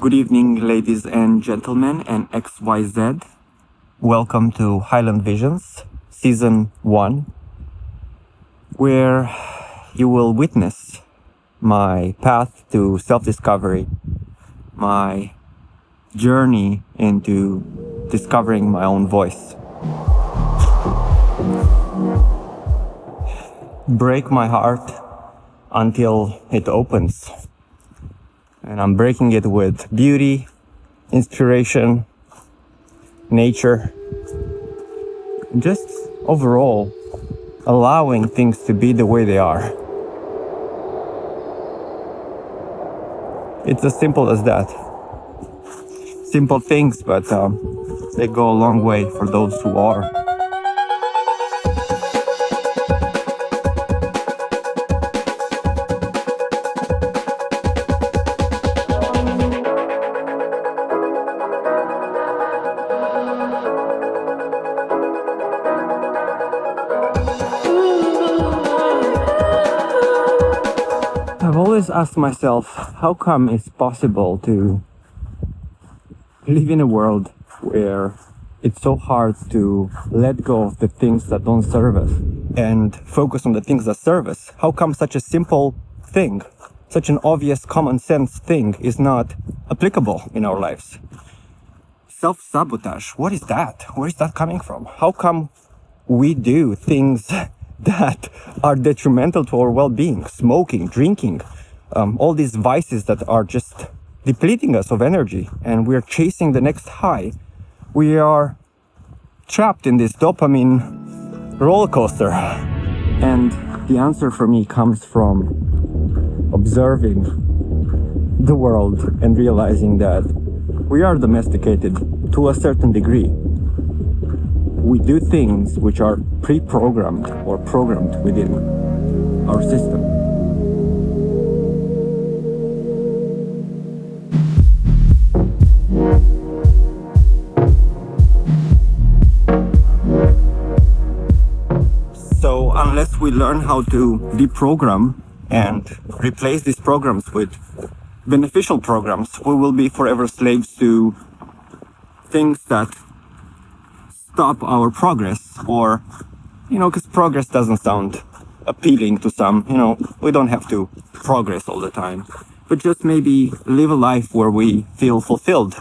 Good evening, ladies and gentlemen, and XYZ. Welcome to Highland Visions, Season 1, where you will witness my path to self-discovery, my journey into discovering my own voice. Break my heart until it opens. And I'm breaking it with beauty, inspiration, nature, and just overall allowing things to be the way they are. It's as simple as that. Simple things, but they go a long way for those who are. I've always asked myself, how come it's possible to live in a world where it's so hard to let go of the things that don't serve us and focus on the things that serve us? How come such a simple thing, such an obvious common sense thing is not applicable in our lives? Self-sabotage, what is that? Where is that coming from? How come we do things that are detrimental to our well-being? Smoking, drinking, all these vices that are just depleting us of energy, and we're chasing the next high. We are trapped in this dopamine roller coaster. And the answer for me comes from observing the world and realizing that we are domesticated to a certain degree. We do things which are pre-programmed or programmed within our system. So unless we learn how to deprogram and replace these programs with beneficial programs, we will be forever slaves to things that stop our progress, or, because progress doesn't sound appealing to some. We don't have to progress all the time, but just maybe live a life where we feel fulfilled,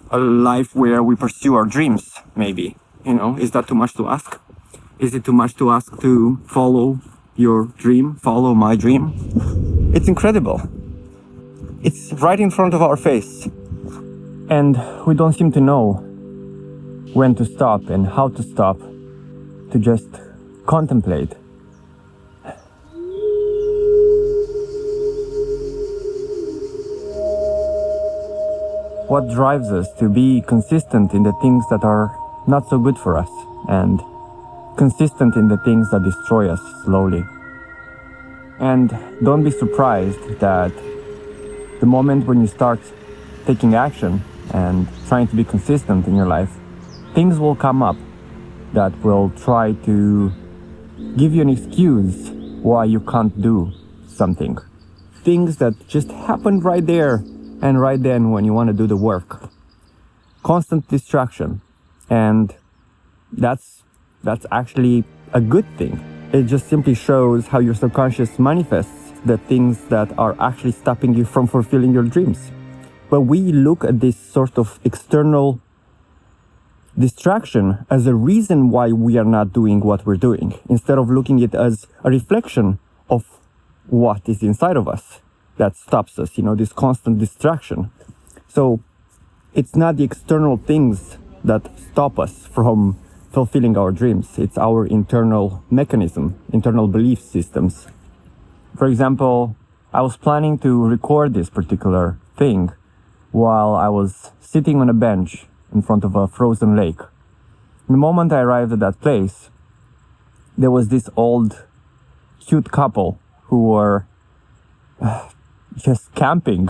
a life where we pursue our dreams, maybe. Is that too much to ask? Is it too much to ask to follow your dream, follow my dream? It's incredible. It's right in front of our face, and we don't seem to know when to stop and how to stop, to just contemplate. What drives us to be consistent in the things that are not so good for us, and consistent in the things that destroy us slowly. And don't be surprised that the moment when you start taking action and trying to be consistent in your life, things will come up that will try to give you an excuse why you can't do something. Things that just happened right there and right then when you want to do the work. Constant distraction. And that's actually a good thing. It just simply shows how your subconscious manifests the things that are actually stopping you from fulfilling your dreams. But we look at this sort of external distraction as a reason why we are not doing what we're doing, instead of looking at it as a reflection of what is inside of us that stops us, this constant distraction. So it's not the external things that stop us from fulfilling our dreams. It's our internal mechanism, internal belief systems. For example, I was planning to record this particular thing while I was sitting on a bench in front of a frozen lake. The moment I arrived at that place, there was this old, cute couple who were just camping.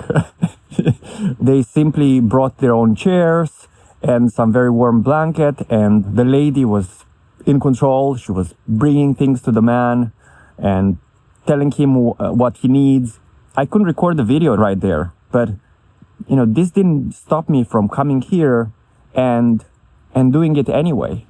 They simply brought their own chairs and some very warm blanket, and the lady was in control. She was bringing things to the man and telling him what he needs. I couldn't record the video right there, but this didn't stop me from coming here and doing it anyway.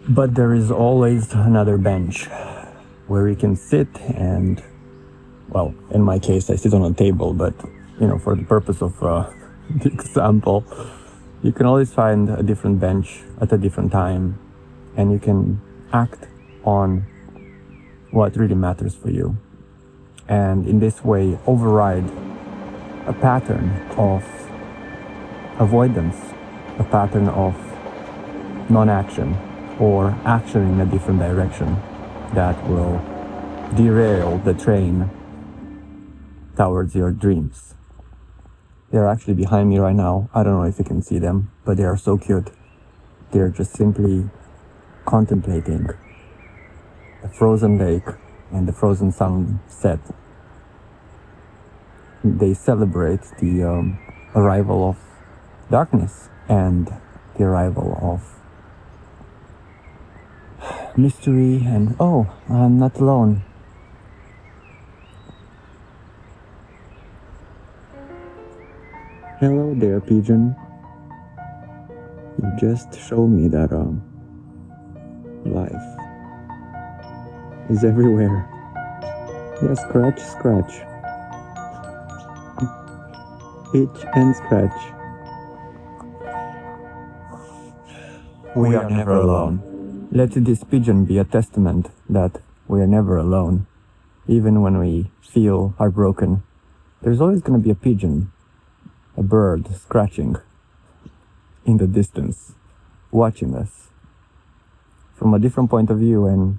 But there is always another bench where you can sit and, well, in my case, I sit on a table, but, for the purpose of the example, you can always find a different bench at a different time, and you can act on what really matters for you. And in this way, override a pattern of avoidance, a pattern of non-action, or action in a different direction that will derail the train towards your dreams. They're actually behind me right now. I don't know if you can see them, but they are so cute. They're just simply contemplating the frozen lake and the frozen sunset. They celebrate the arrival of darkness and the arrival of mystery, and I'm not alone. Hello there, pigeon. You just show me that life is everywhere. Yeah, scratch. Itch and scratch. We are never alone. Let this pigeon be a testament that we are never alone. Even when we feel heartbroken, there's always going to be a pigeon, a bird scratching in the distance, watching us from a different point of view and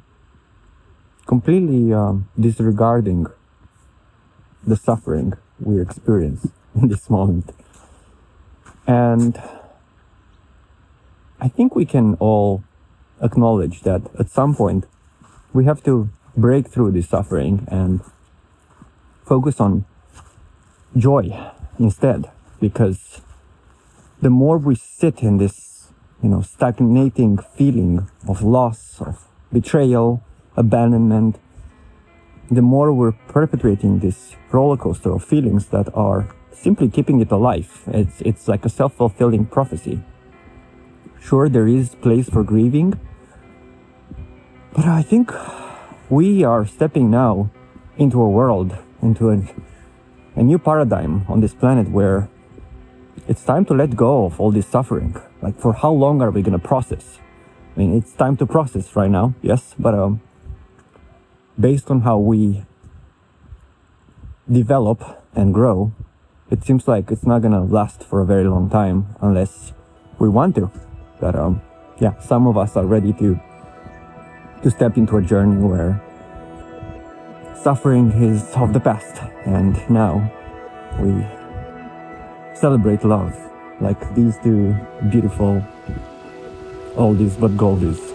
completely disregarding the suffering we experience in this moment. And I think we can all acknowledge that at some point we have to break through this suffering and focus on joy instead, because the more we sit in this, stagnating feeling of loss, of betrayal, abandonment, the more we're perpetuating this roller coaster of feelings that are simply keeping it alive. It's like a self-fulfilling prophecy. Sure, there is place for grieving, but I think we are stepping now into a world, into a new paradigm on this planet where it's time to let go of all this suffering. Like, for how long are we going to process? I mean, it's time to process right now, yes, but based on how we develop and grow, it seems like it's not going to last for a very long time unless we want to. But some of us are ready to step into a journey where suffering is of the past, and now we celebrate love like these two beautiful oldies but goldies.